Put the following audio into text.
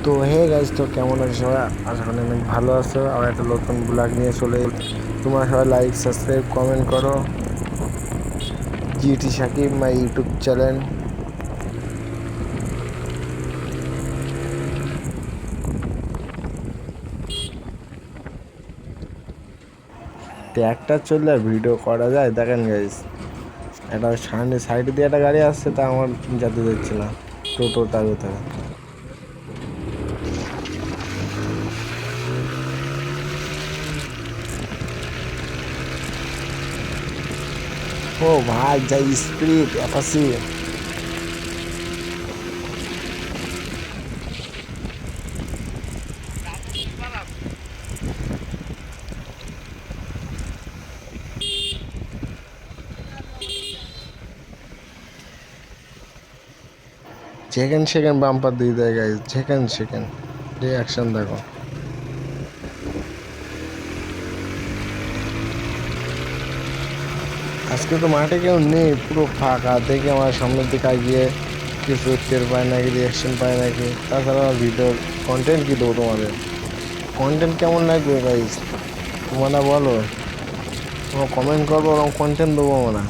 তো hey guys, তো কেমন আছো সবাই? আশা করি অনেক ভালো আছো। আর একটা নতুন ব্লগ নিয়ে চলে তোমরা সবাই লাইক, সাবস্ক্রাইব, কমেন্ট করো। GT Sakib my YouTube channel. Tractor চললে ভিডিও করা যায়? দেখেন গাইজ, একটা সাইডে দিয়ে একটা গাড়ি আসছে, তা আমার যেতে দিচ্ছে না। টোটো তার ভিতরে। ও ভাই, যাই স্পিড অ্যাপাসি। সেকেন্ড সেকেন্ড বাম্পার দিয়ে দেয় গাইজ, সেকেন্ড সেকেন্ড রিয়াকশন দেখো। আজকে তো মাঠে কেউ নেই, পুরো ফাঁকা। দেখে আমার সামনের দিকে গিয়ে কিছু টের পায় নাকি, রিয়াকশন পায় নাকি। তাছাড়া ভিডিও কন্টেন্ট কী দেবো তোমাদের? কন্টেন্ট কেমন লাগবে গাইজ তোমরা বলো, তোমরা কমেন্ট করবো, ওরকম কন্টেন্ট দেবো আমরা।